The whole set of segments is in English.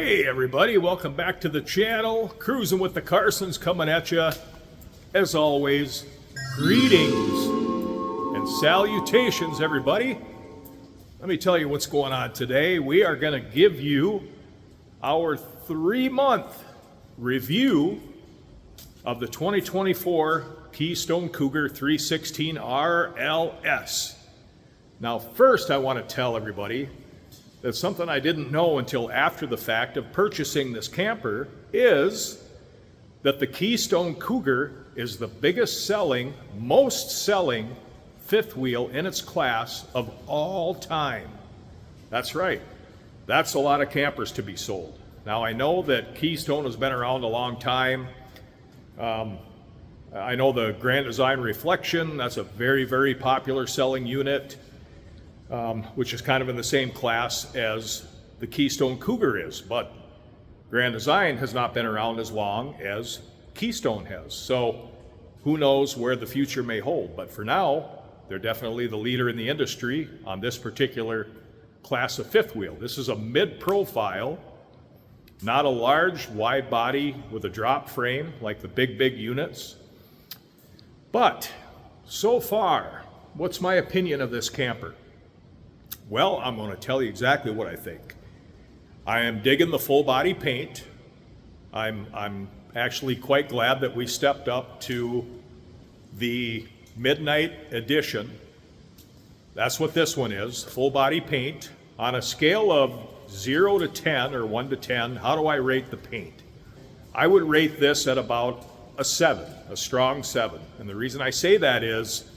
Hey everybody, welcome back to the channel. Cruising with the Carsons coming at you. As always, greetings and salutations everybody. Let me tell you what's going on today. We are going to give you our 3-month review of the 2024 Keystone Cougar 316 RLS. Now first I want to tell everybody that something I didn't know until after the fact of purchasing this camper is that the Keystone Cougar is the biggest selling, most selling fifth wheel in its class of all time. That's right. That's a lot of campers to be sold. Now I know that Keystone has been around a long time. I know the Grand Design Reflection, that's a very, very popular selling unit. Which is kind of in the same class as the Keystone Cougar is, but Grand Design has not been around as long as Keystone has. So who knows where the future may hold, but for now, they're definitely the leader in the industry on this particular class of fifth wheel. This is a mid-profile, not a large, wide body with a drop frame like the big units. But so far, what's my opinion of this camper? Well, I'm going to tell you exactly what I think. I am digging the full body paint. I'm actually quite glad that we stepped up to the Midnight Edition. That's what this one is, full body paint. On a scale of 0 to 10 or 1 to 10, how do I rate the paint? I would rate this at about a 7, a strong 7. And the reason I say that is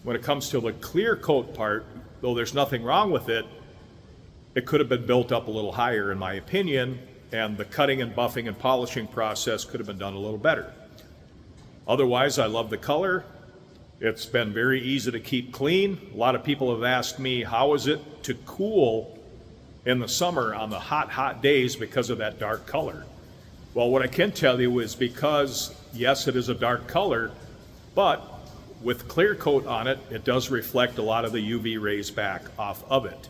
when it comes to the clear coat part, though there's nothing wrong with it, it could have been built up a little higher in my opinion, and the cutting and buffing and polishing process could have been done a little better. Otherwise, I love the color. It's been very easy to keep clean. A lot of people have asked me, how is it to cool in the summer on the hot days because of that dark color? Well, what I can tell you is because, yes, it is a dark color, but with clear coat on it, it does reflect a lot of the UV rays back off of it.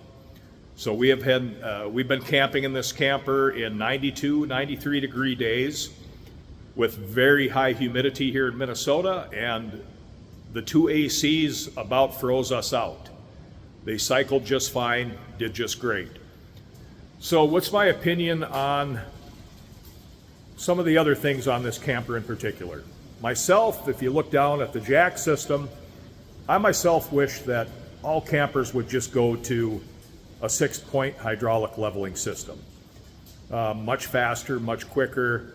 So we've been camping in this camper in 92, 93 degree days with very high humidity here in Minnesota, and the 2 ACs about froze us out. They cycled just fine, did just great. So what's my opinion on some of the other things on this camper in particular? Myself, if you look down at the jack system, I myself wish that all campers would just go to a 6-point hydraulic leveling system. Much faster, much quicker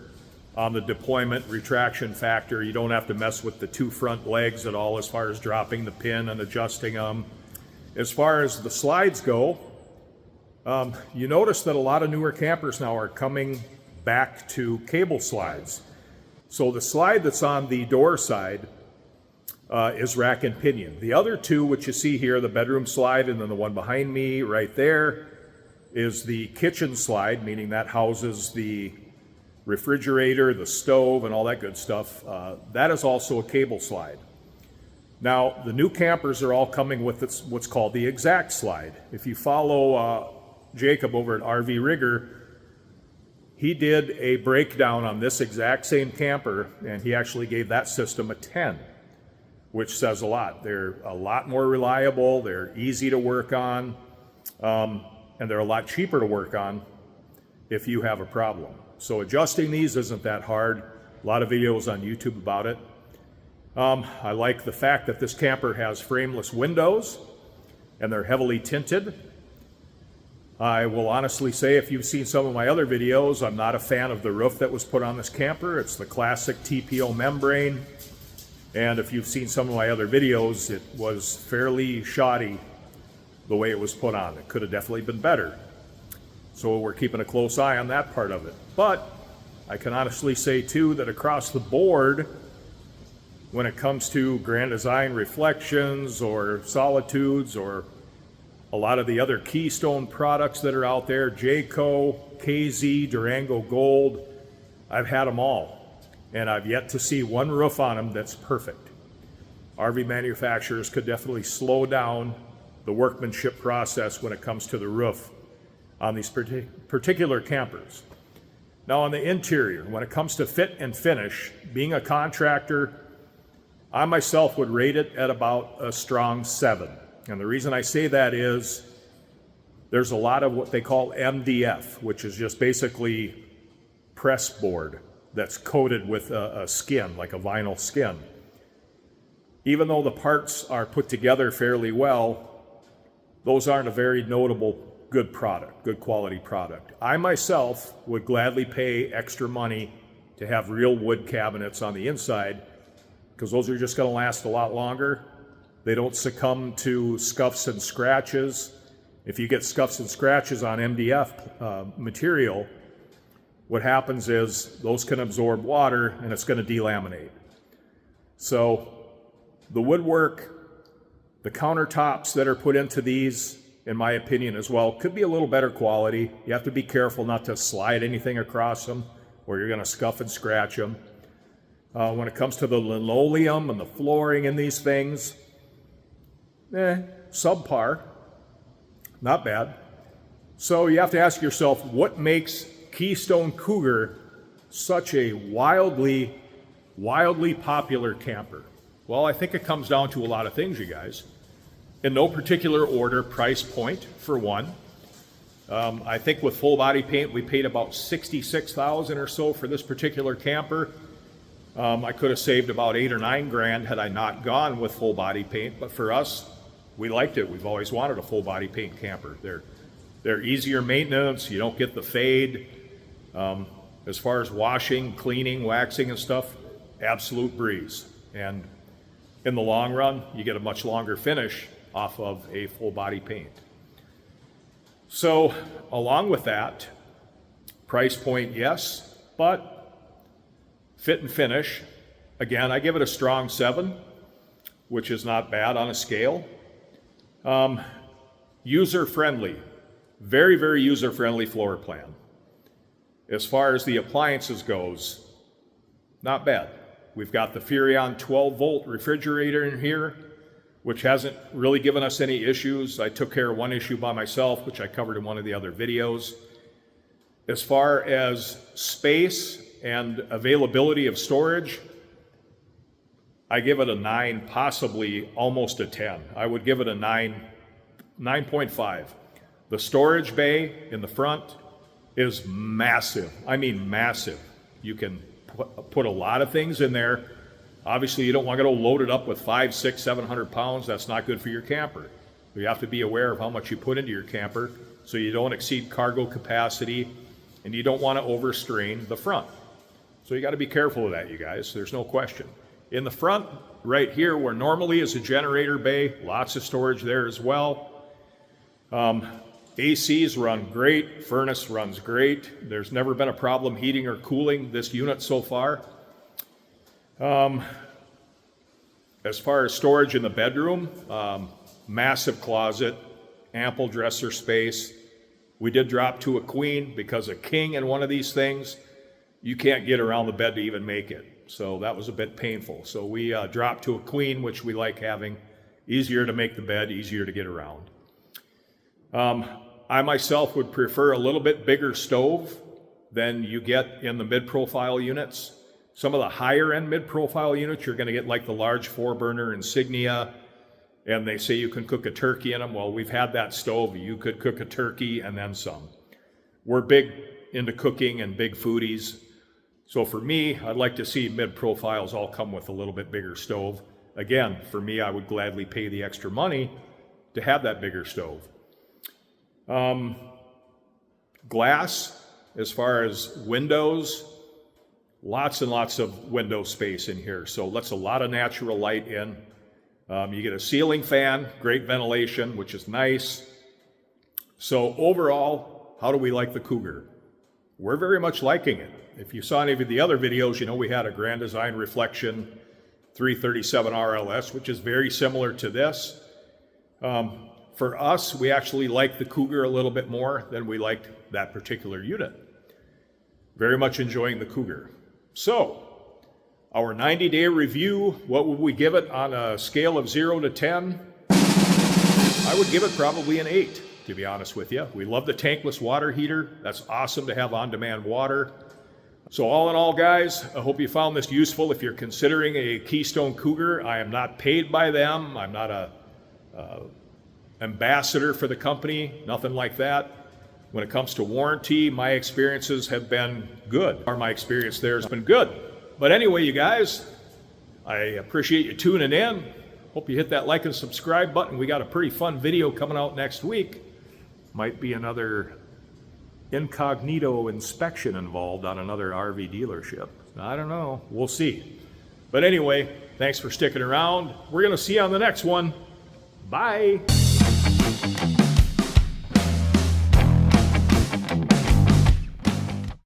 on the deployment retraction factor. You don't have to mess with the 2 front legs at all as far as dropping the pin and adjusting them. As far as the slides go, you notice that a lot of newer campers now are coming back to cable slides. So the slide that's on the door side is rack and pinion. The other two, which you see here, the bedroom slide and then the one behind me right there, is the kitchen slide, meaning that houses the refrigerator, the stove, and all that good stuff. That is also a cable slide. Now, the new campers are all coming with what's called the exact slide. If you follow Jacob over at RV Rigger, he did a breakdown on this exact same camper, and he actually gave that system a 10, which says a lot. They're a lot more reliable, they're easy to work on, and they're a lot cheaper to work on if you have a problem. So adjusting these isn't that hard. A lot of videos on YouTube about it. I like the fact that this camper has frameless windows, and they're heavily tinted. I will honestly say, if you've seen some of my other videos, I'm not a fan of the roof that was put on this camper. It's the classic TPO membrane. And if you've seen some of my other videos, it was fairly shoddy the way it was put on. It could have definitely been better. So we're keeping a close eye on that part of it. But I can honestly say too that across the board, when it comes to Grand Design Reflections or Solitudes or a lot of the other Keystone products that are out there, Jayco, KZ, Durango Gold, I've had them all, and I've yet to see one roof on them that's perfect. RV manufacturers could definitely slow down the workmanship process when it comes to the roof on these particular campers. Now on the interior, when it comes to fit and finish, being a contractor, I myself would rate it at about a strong 7. And the reason I say that is there's a lot of what they call MDF, which is just basically press board that's coated with a skin, like a vinyl skin. Even though the parts are put together fairly well, those aren't a very notable good product, good quality product. I myself would gladly pay extra money to have real wood cabinets on the inside, because those are just going to last a lot longer. They don't succumb to scuffs and scratches. If you get scuffs and scratches on MDF material, what happens is those can absorb water and it's going to delaminate. So the woodwork, the countertops that are put into these, in my opinion as well, could be a little better quality. You have to be careful not to slide anything across them or you're going to scuff and scratch them. When it comes to the linoleum and the flooring in these things, subpar, not bad. So you have to ask yourself, what makes Keystone Cougar such a wildly popular camper? Well, I think it comes down to a lot of things, you guys. In no particular order, price point, for one. I think with full body paint, we paid about $66,000 or so for this particular camper. I could have saved about $8 or $9 grand had I not gone with full body paint, but for us, we liked it. We've always wanted a full body paint camper. They're easier maintenance. You don't get the fade. As far as washing, cleaning, waxing and stuff, absolute breeze. And in the long run, you get a much longer finish off of a full body paint. So along with that, price point, yes, but fit and finish, again, I give it a strong 7, which is not bad on a scale. User-friendly, very, very user-friendly floor plan. As far as the appliances goes, not bad. We've got the Furrion 12-volt refrigerator in here, which hasn't really given us any issues. I took care of one issue by myself, which I covered in one of the other videos. As far as space and availability of storage, I give it a 9, possibly almost a 10. I would give it a 9.5. The storage bay in the front is massive. I mean massive. You can put a lot of things in there. Obviously, you don't want to go load it up with 500, 600, 700 pounds. That's not good for your camper. You have to be aware of how much you put into your camper so you don't exceed cargo capacity and you don't want to overstrain the front. So you got to be careful of that, you guys. There's no question. In the front, right here, where normally is a generator bay, lots of storage there as well. ACs run great, furnace runs great. There's never been a problem heating or cooling this unit so far. As far as storage in the bedroom, massive closet, ample dresser space. We did drop to a queen because a king in one of these things, you can't get around the bed to even make it. So that was a bit painful. So we dropped to a queen, which we like having. Easier to make the bed, easier to get around. I myself would prefer a little bit bigger stove than you get in the mid-profile units. Some of the higher end mid-profile units, you're going to get like the large 4-burner Insignia, and they say you can cook a turkey in them. Well, we've had that stove. You could cook a turkey and then some. We're big into cooking and big foodies. So for me, I'd like to see mid-profiles all come with a little bit bigger stove. Again, for me, I would gladly pay the extra money to have that bigger stove. Glass, as far as windows, lots and lots of window space in here. So lets a lot of natural light in. You get a ceiling fan, great ventilation, which is nice. So overall, how do we like the Cougar? We're very much liking it. If you saw any of the other videos, you know we had a Grand Design Reflection 337 RLS, which is very similar to this. For us, we actually like the Cougar a little bit more than we liked that particular unit. Very much enjoying the Cougar. So, our 90-day review, what would we give it on a scale of 0 to 10? I would give it probably an 8, to be honest with you. We love the tankless water heater. That's awesome to have on-demand water. So all in all, guys, I hope you found this useful. If you're considering a Keystone Cougar, I am not paid by them. I'm not a ambassador for the company, nothing like that. When it comes to warranty, my experiences have been good, or my experience there has been good. But anyway, you guys, I appreciate you tuning in. Hope you hit that like and subscribe button. We got a pretty fun video coming out next week. Might be another incognito inspection involved on another RV dealership. I don't know. We'll see. But anyway, thanks for sticking around. We're going to see you on the next one. Bye.